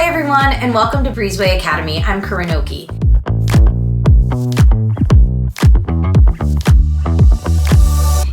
Hi everyone, and welcome to Breezeway Academy. I'm Koryn Okey.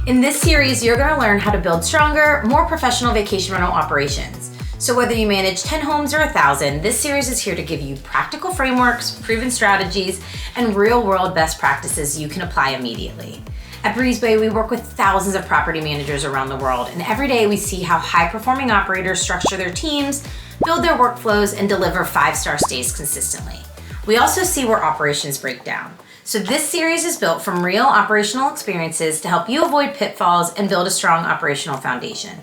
In this series, you're going to learn how to build stronger, more professional vacation rental operations. So whether you manage 10 homes or 1,000, this series is here to give you practical frameworks, proven strategies, and real-world best practices you can apply immediately. At Breezeway, we work with thousands of property managers around the world, and every day we see how high-performing operators structure their teams, build their workflows, and deliver 5-star stays consistently. We also see where operations break down. So this series is built from real operational experiences to help you avoid pitfalls and build a strong operational foundation.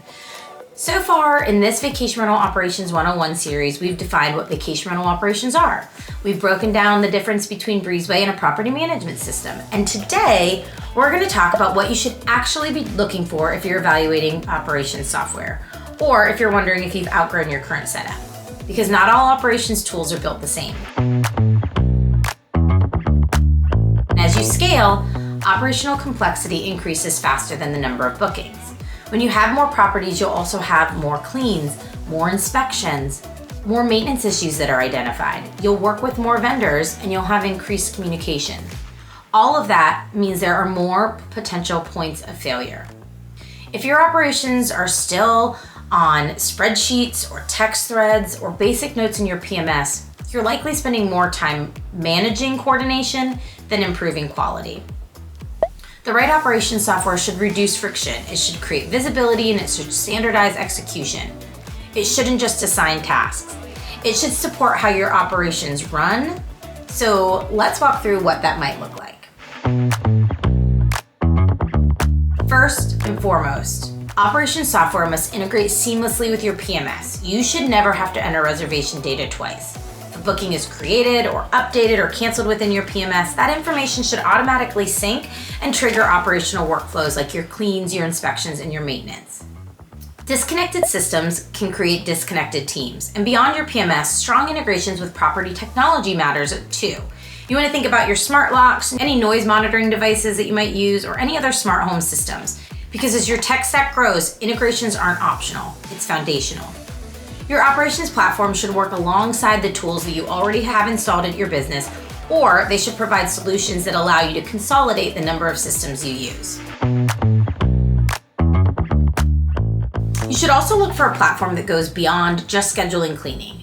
So far in this Vacation Rental Operations 101 series, we've defined what vacation rental operations are. We've broken down the difference between Breezeway and a property management system. And today, we're going to talk about what you should actually be looking for if you're evaluating operations software, or if you're wondering if you've outgrown your current setup. Because not all operations tools are built the same. As you scale, operational complexity increases faster than the number of bookings. When you have more properties, you'll also have more cleans, more inspections, more maintenance issues that are identified. You'll work with more vendors and you'll have increased communication. All of that means there are more potential points of failure. If your operations are still on spreadsheets or text threads or basic notes in your PMS, you're likely spending more time managing coordination than improving quality. The right operations software should reduce friction, it should create visibility, and it should standardize execution. It shouldn't just assign tasks. It should support how your operations run. So let's walk through what that might look like. First and foremost, operations software must integrate seamlessly with your PMS. You should never have to enter reservation data twice. If a booking is created or updated or canceled within your PMS, that information should automatically sync and trigger operational workflows like your cleans, your inspections, and your maintenance. Disconnected systems can create disconnected teams. And beyond your PMS, strong integrations with property technology matters too. You want to think about your smart locks, any noise monitoring devices that you might use, or any other smart home systems. Because as your tech stack grows, integrations aren't optional, it's foundational. Your operations platform should work alongside the tools that you already have installed at your business, or they should provide solutions that allow you to consolidate the number of systems you use. You should also look for a platform that goes beyond just scheduling cleaning.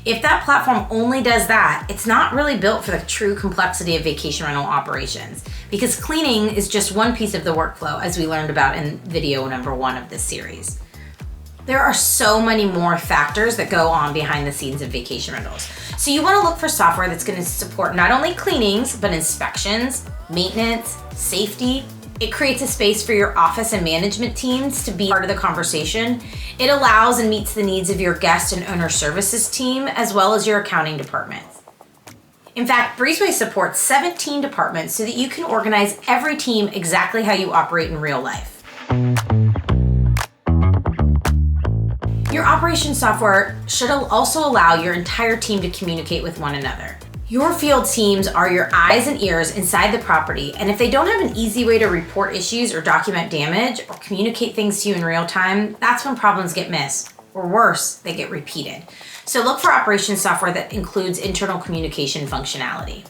If that platform only does that, it's not really built for the true complexity of vacation rental operations, because cleaning is just one piece of the workflow, as we learned about in video number 1 of this series. There are so many more factors that go on behind the scenes of vacation rentals. So you want to look for software that's going to support not only cleanings, but inspections, maintenance, safety. It creates a space for your office and management teams to be part of the conversation. It allows and meets the needs of your guest and owner services team, as well as your accounting departments. In fact, Breezeway supports 17 departments so that you can organize every team exactly how you operate in real life. Your operations software should also allow your entire team to communicate with one another. Your field teams are your eyes and ears inside the property, and if they don't have an easy way to report issues or document damage or communicate things to you in real time, that's when problems get missed, or worse, they get repeated. So look for operations software that includes internal communication functionality.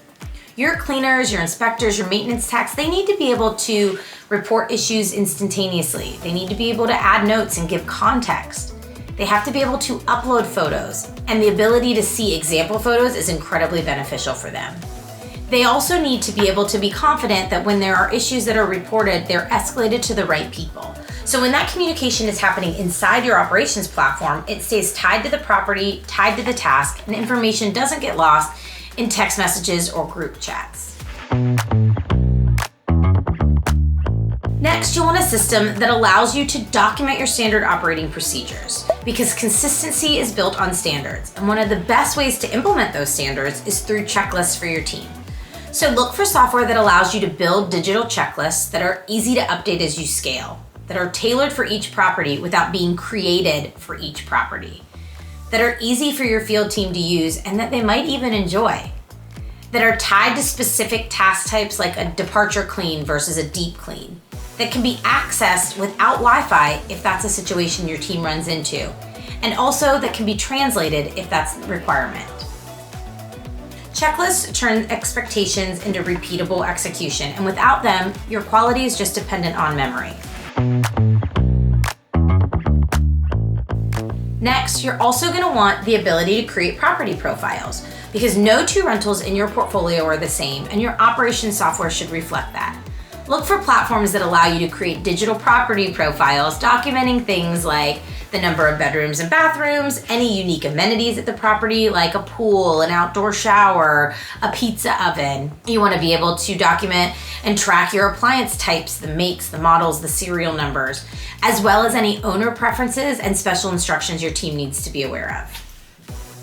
Your cleaners, your inspectors, your maintenance techs, they need to be able to report issues instantaneously. They need to be able to add notes and give context. They have to be able to upload photos, and the ability to see example photos is incredibly beneficial for them. They also need to be able to be confident that when there are issues that are reported, they're escalated to the right people. So when that communication is happening inside your operations platform, it stays tied to the property, tied to the task, and information doesn't get lost in text messages or group chats. Next, you'll want a system that allows you to document your standard operating procedures, because consistency is built on standards, and one of the best ways to implement those standards is through checklists for your team. So look for software that allows you to build digital checklists that are easy to update as you scale, that are tailored for each property without being created for each property, that are easy for your field team to use and that they might even enjoy, that are tied to specific task types like a departure clean versus a deep clean, that can be accessed without Wi-Fi if that's a situation your team runs into, and also that can be translated if that's the requirement. Checklists turn expectations into repeatable execution, and without them, your quality is just dependent on memory. Next, you're also going to want the ability to create property profiles, because no two rentals in your portfolio are the same, and your operations software should reflect that. Look for platforms that allow you to create digital property profiles, documenting things like the number of bedrooms and bathrooms, any unique amenities at the property like a pool, an outdoor shower, a pizza oven. You want to be able to document and track your appliance types, the makes, the models, the serial numbers, as well as any owner preferences and special instructions your team needs to be aware of.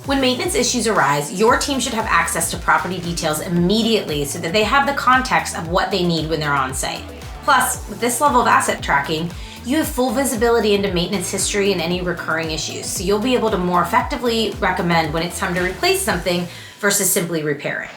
When maintenance issues arise, your team should have access to property details immediately so that they have the context of what they need when they're on site. Plus, with this level of asset tracking, you have full visibility into maintenance history and any recurring issues, so you'll be able to more effectively recommend when it's time to replace something versus simply repair it.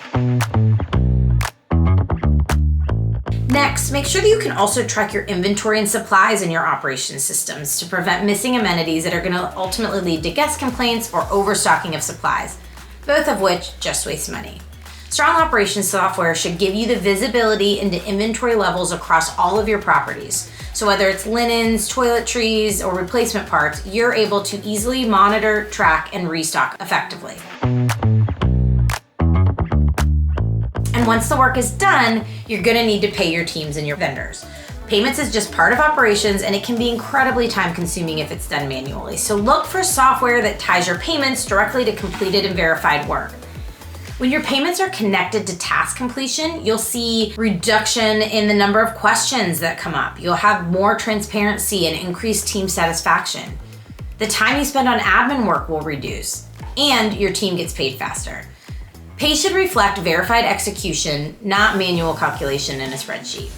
Next, make sure that you can also track your inventory and supplies in your operations systems to prevent missing amenities that are going to ultimately lead to guest complaints or overstocking of supplies, both of which just waste money. Strong operations software should give you the visibility into inventory levels across all of your properties. So whether it's linens, toiletries, or replacement parts, you're able to easily monitor, track, and restock effectively. And once the work is done, you're going to need to pay your teams and your vendors. Payments is just part of operations, and it can be incredibly time-consuming if it's done manually. So look for software that ties your payments directly to completed and verified work. When your payments are connected to task completion, you'll see reduction in the number of questions that come up. You'll have more transparency and increased team satisfaction. The time you spend on admin work will reduce, and your team gets paid faster. Pay should reflect verified execution, not manual calculation in a spreadsheet.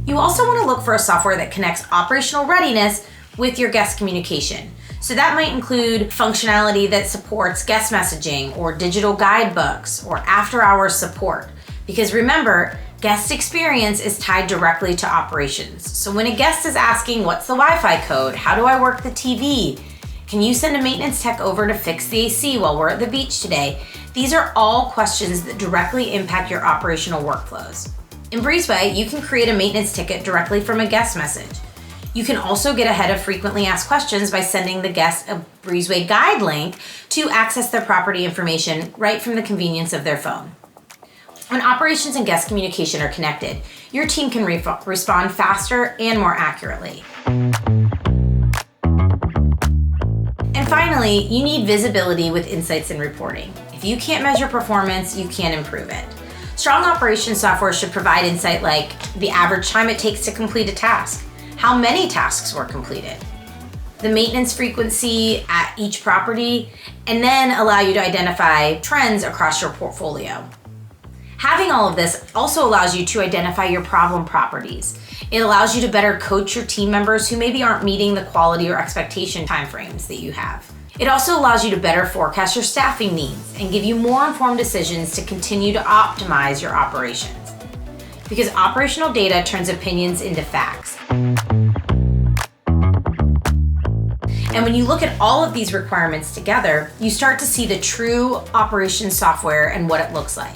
You also want to look for a software that connects operational readiness with your guest communication. So that might include functionality that supports guest messaging or digital guidebooks or after-hours support. Because remember, guest experience is tied directly to operations. So when a guest is asking, what's the Wi-Fi code? How do I work the TV? Can you send a maintenance tech over to fix the AC while we're at the beach today? These are all questions that directly impact your operational workflows. In Breezeway, you can create a maintenance ticket directly from a guest message. You can also get ahead of frequently asked questions by sending the guest a Breezeway guide link to access their property information right from the convenience of their phone. When operations and guest communication are connected, your team can respond faster and more accurately. And finally, you need visibility with insights and reporting. If you can't measure performance, you can't improve it. Strong operations software should provide insight like the average time it takes to complete a task, how many tasks were completed, the maintenance frequency at each property, and then allow you to identify trends across your portfolio. Having all of this also allows you to identify your problem properties. It allows you to better coach your team members who maybe aren't meeting the quality or expectation timeframes that you have. It also allows you to better forecast your staffing needs and give you more informed decisions to continue to optimize your operations. Because operational data turns opinions into facts. And when you look at all of these requirements together, you start to see the true operations software and what it looks like.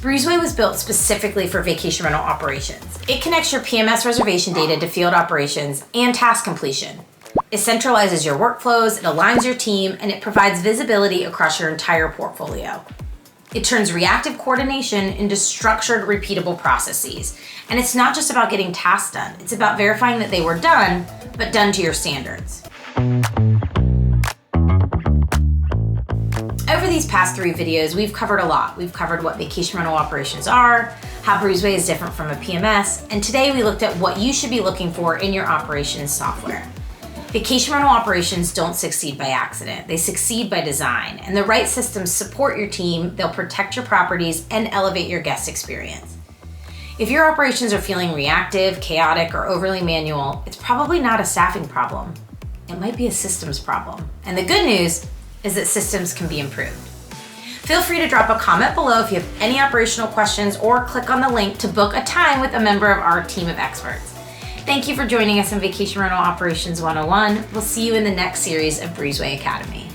Breezeway was built specifically for vacation rental operations. It connects your PMS reservation data to field operations and task completion. It centralizes your workflows, it aligns your team, and it provides visibility across your entire portfolio. It turns reactive coordination into structured, repeatable processes. And it's not just about getting tasks done, it's about verifying that they were done, but done to your standards. Over these past 3 videos, we've covered a lot. We've covered what vacation rental operations are, how Breezeway is different from a PMS, and today we looked at what you should be looking for in your operations software. Vacation rental operations don't succeed by accident. They succeed by design, and the right systems support your team, they'll protect your properties, and elevate your guest experience. If your operations are feeling reactive, chaotic, or overly manual, it's probably not a staffing problem. It might be a systems problem. And the good news is that systems can be improved. Feel free to drop a comment below if you have any operational questions or click on the link to book a time with a member of our team of experts. Thank you for joining us in Vacation Rental Operations 101. We'll see you in the next series of Breezeway Academy.